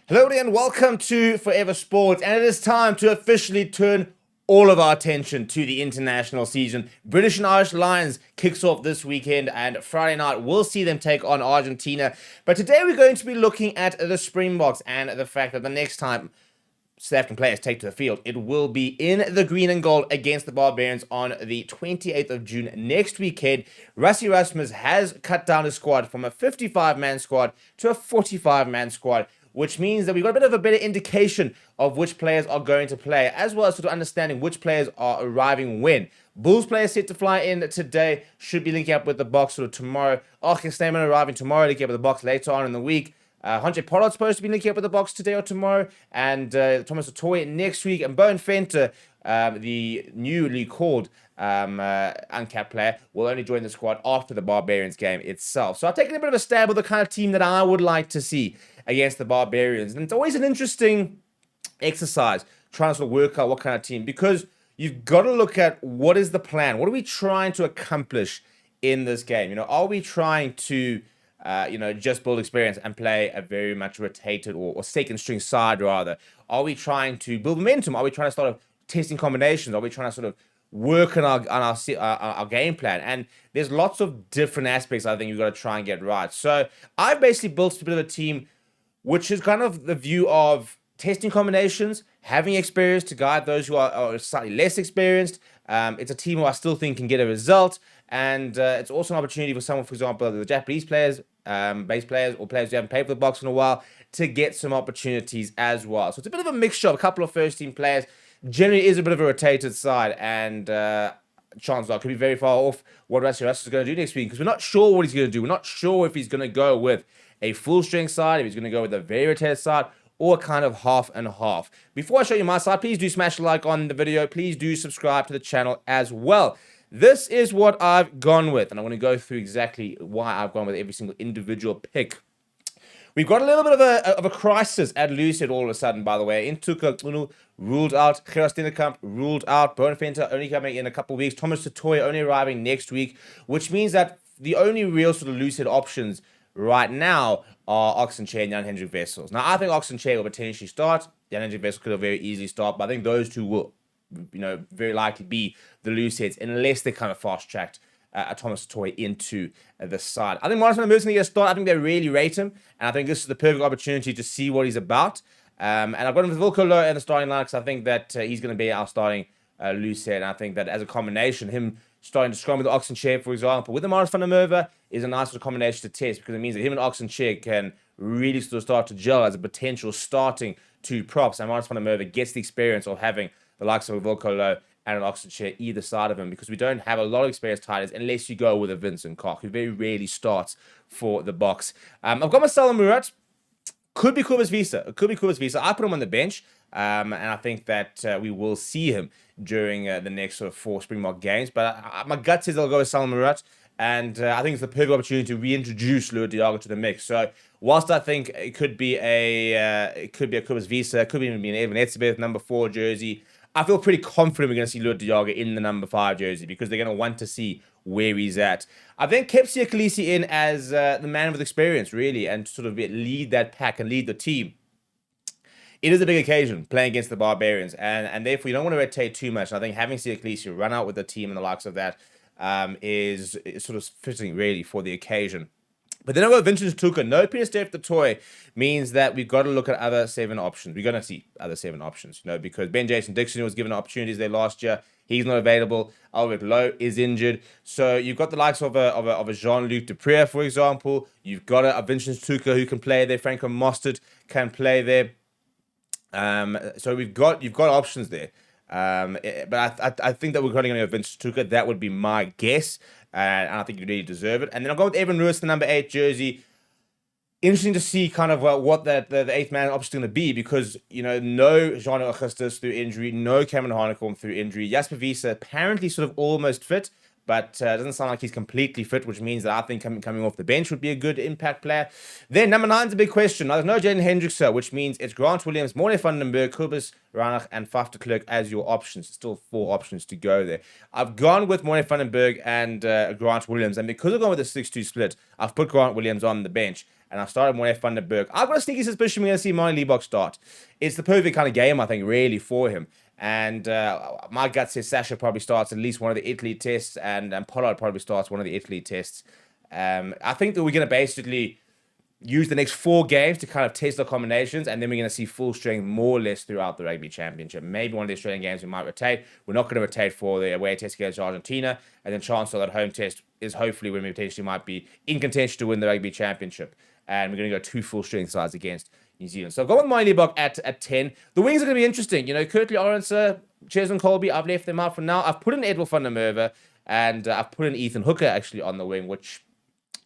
Hello and welcome to Forever Sports, and it is time to officially turn all of our attention to the international season. British and Irish Lions kicks off this weekend, and Friday night we'll see them take on Argentina. But today we're going to be looking at the Springboks and the fact that the next time South African players take to the field, it will be in the green and gold against the Barbarians on the 28th of June next weekend. Rassie Erasmus has cut down his squad from a 55-man squad to a 45-man squad, which means that we've got a bit of a better indication of which players are going to play, as well as sort of understanding which players are arriving when. Bulls players set to fly in today, should be linking up with the Boks sort of tomorrow. Arkin Stamen arriving tomorrow, linking up with the Boks later on in the week. Hunter Pollard's supposed to be linking up with the Boks today or tomorrow, and Thomas Otoye next week, and Bowen Fenter, the newly called uncapped player, will only join the squad after the Barbarians game itself. So I've taken a bit of a stab at the kind of team that I would like to see against the Barbarians, and it's always an interesting exercise trying to sort of work out what kind of team, because you've got to look at what is the plan, what are we trying to accomplish in this game. Are we trying to just build experience and play a very much rotated or second string side rather? Are we trying to build momentum? Are we trying to start testing combinations? Are we trying to sort of work on our game plan? And there's lots of different aspects I think you've got to try and get right. So I've basically built a bit of a team which is kind of the view of testing combinations, having experience to guide those who are slightly less experienced. It's a team who I still think can get a result, and it's also an opportunity for someone, for example, the Japanese players, base players, or players who haven't played for the Boks in a while, to get some opportunities as well. So it's a bit of a mixture of a couple of first-team players. Generally is a bit of a rotated side, and chances are could be very far off what Rassie Erasmus is going to do next week, because we're not sure what he's going to do. We're not sure if he's going to go with a full-strength side, if he's going to go with a very rotated side, or kind of half and half. Before I show you my side, please do smash a like on the video. Please do subscribe to the channel as well. This is what I've gone with, and I'm going to go through exactly why I've gone with every single individual pick. We've got a little bit of a crisis at Lucid all of a sudden, by the way. Intuka ruled out, Gerard Steenkamp ruled out, Bowen Fenter only coming in a couple of weeks, Thomas Otoye only arriving next week, which means that the only real sort of Lucid options right now are Oxenchair and Jan-Hendrik Wessels. Now, I think Oxenchair will potentially start. Jan-Hendrik Wessels could have very easily start, but I think those two will, very likely be the loose heads, unless they kind of fast-tracked Thomas Otoye into the side. I think Martin van der Merwe's going to get a start. I think they really rate him, and I think this is the perfect opportunity to see what he's about. And I've got him with Wilco Low in the starting line, because I think that he's going to be our starting loose head, and I think that as a combination, him starting to scrum with the Oxenchair, for example, with the Martin van der Merwe, is a nice sort of combination to test, because it means that him and Oxenchair can really sort of start to gel as a potential starting two props, and Martin van der Merwe gets the experience of having the likes of a Wilco Low and an Oxenchair either side of him, because we don't have a lot of experienced tight ends unless you go with a Vincent Koch, who very rarely starts for the Boks. I've got Marcelo Murat. Could be Cobus Visa. It could be Cobus Visa. I put him on the bench, and I think that we will see him during the next sort of 4 Springbok games. But my gut says I'll go with Salom Murat, and I think it's the perfect opportunity to reintroduce Lourdes Diago to the mix. So whilst I think it could be a Cobus Visa, it could even be an Evan Etzebeth number 4 jersey, I feel pretty confident we're going to see Lourdes Diago in the number 5 jersey, because they're going to want to see where he's at. I then kept Siya in as the man with experience, really, and sort of lead that pack and lead the team. It is a big occasion playing against the Barbarians, and therefore you don't want to rotate too much. And I think having Siya run out with the team and the likes of that is sort of fitting, really, for the occasion. But then I've got Vincent Tuka. No Pieter-Steph du Toit means that we've got to look at other 7 options. We're going to see other 7 options, because Ben Jason Dixon was given opportunities there last year. He's not available. Albert Lowe is injured. So you've got the likes of a Jean-Luc Dupré, for example. You've got a Vincent Tuka who can play there. Franco Mostert can play there. So you've got options there. But I think that we're going to go Vincent Tuka. That would be my guess. And I think you really deserve it. And then I'll go with Evan Lewis, the number 8 jersey. Interesting to see kind of what the 8th man option is going to be, because, no Jean Augustus through injury, no Cameron Harnicorn through injury. Jasper Wiese apparently sort of almost fit, but it doesn't sound like he's completely fit, which means that I think coming off the bench would be a good impact player. Then number 9 is a big question. Now, there's no Jaden Hendrickse, which means it's Grant Williams, Morne van den Berg, Kobus, Reinach, and Faf de Klerk as your options. Still 4 options to go there. I've gone with Morne van den Berg and Grant Williams, and because I've gone with a 6-2 split, I've put Grant Williams on the bench, and I've started Morne van den Berg. I've got a sneaky suspicion we're going to see Morne Liebach start. It's the perfect kind of game, I think, really, for him. And my gut says Sasha probably starts at least one of the Italy tests, and Pollard probably starts one of the Italy tests. I think that we're going to basically use the next 4 games to kind of test the combinations, and then we're going to see full strength more or less throughout the Rugby Championship. Maybe one of the Australian games we might rotate. We're not going to rotate for the away test against Argentina, and then chance on that home test is hopefully when we potentially might be in contention to win the Rugby Championship. And we're going to go 2 full strength sides against New Zealand. So I've got with Morne Liebach at 10. The wings are going to be interesting. You know, Kurtley Orense, Cheslin Colby, I've left them out for now. I've put in Edwin van der Merwe, and I've put in Ethan Hooker actually on the wing, which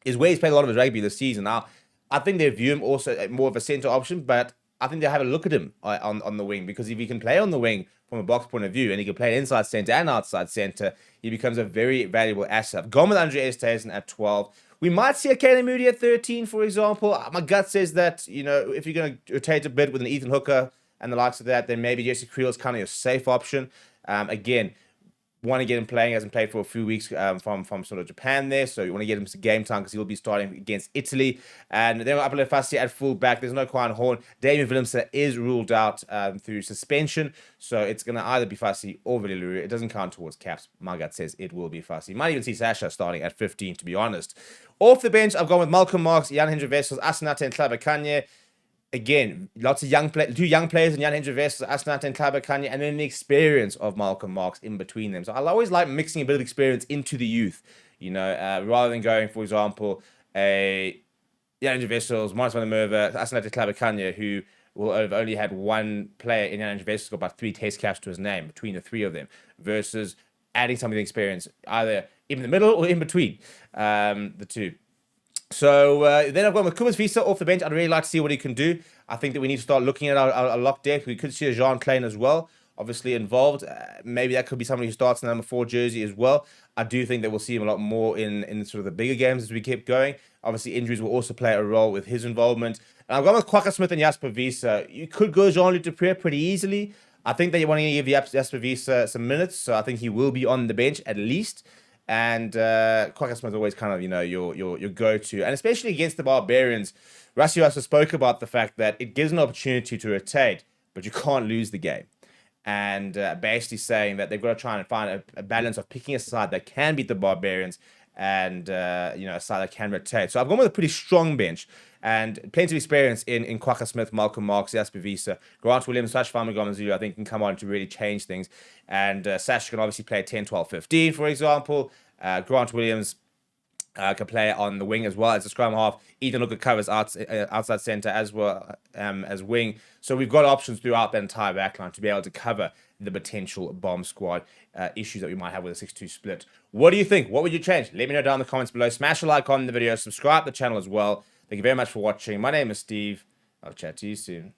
is where he's played a lot of his rugby this season. Now, I think they view him also more of a centre option, but I think they'll have a look at him on the wing, because if he can play on the wing from a box point of view, and he can play inside centre and outside centre, he becomes a very valuable asset. I've gone with Andre Esterhuizen at 12. We might see a Caleb Moody at 13, for example. My gut says that, you know, if you're going to rotate a bit with an Ethan Hooker and the likes of that, then maybe Jesse Creel is kind of your safe option. Again, want to get him playing. Hasn't played for a few weeks from sort of Japan there, so you want to get him some game time because he'll be starting against Italy. And then Aphelele Fassi at full back. There's no Quan Horn. Damian Willemse is ruled out through suspension, so it's going to either be Fassi or Willie le Roux. It doesn't count towards caps. My gut says it will be Fassi. You might even see Sasha starting at 15, to be honest. Off the bench, I've gone with Malcolm Marx, Jan-Hendrik Wessels, Asenate, and Klaber Kanye. Again, lots of two young players in Jan-Hendrik Wessels, Asenate, and Klaber Kanye, and then the experience of Malcolm Marx in between them. So I always like mixing a bit of experience into the youth, you know, rather than going, for example, a Jan-Hendrik Wessels, Marcus van der Merwe, Asenate, Klaber Kanye, who will have only had one player in Jan-Hendrik Wessels, got about 3 test caps to his name between the 3 of them, versus adding some of the experience either in the middle or in between the 2. So then I've gone with Kobus Wiese off the bench. I'd really like to see what he can do. I think that we need to start looking at our lock depth. We could see a Jean Klein as well, obviously involved. Maybe that could be somebody who starts in the number 4 jersey as well. I do think that we'll see him a lot more in sort of the bigger games as we keep going. Obviously, injuries will also play a role with his involvement. And I've gone with Kwagga Smith and Jasper Wiese. You could go Jean-Luc Dupré pretty easily. I think that you want to give Jasper Wiese some minutes, so I think he will be on the bench at least. And Kwagga Smith is always kind of, you know, your go-to. And especially against the Barbarians, Rassie Erasmus spoke about the fact that it gives an opportunity to rotate, but you can't lose the game. And basically saying that they've got to try and find a balance of picking a side that can beat the Barbarians and, you know, a side that can rotate. So I've gone with a pretty strong bench and plenty of experience in Kwagga Smith, Malcolm Marx, Jasper Wiese, Grant Williams, Sash Famagomazulu, I think can come on to really change things. And Sash can obviously play 10, 12, 15, for example. Grant Williams can play on the wing as well as a scrum half. Ethan Hooker covers outside centre as well as wing. So we've got options throughout that entire backline to be able to cover the potential bomb squad issues that we might have with a 6-2 split. What do you think? What would you change? Let me know down in the comments below. Smash a like on the video. Subscribe to the channel as well. Thank you very much for watching. My name is Steve. I'll chat to you soon.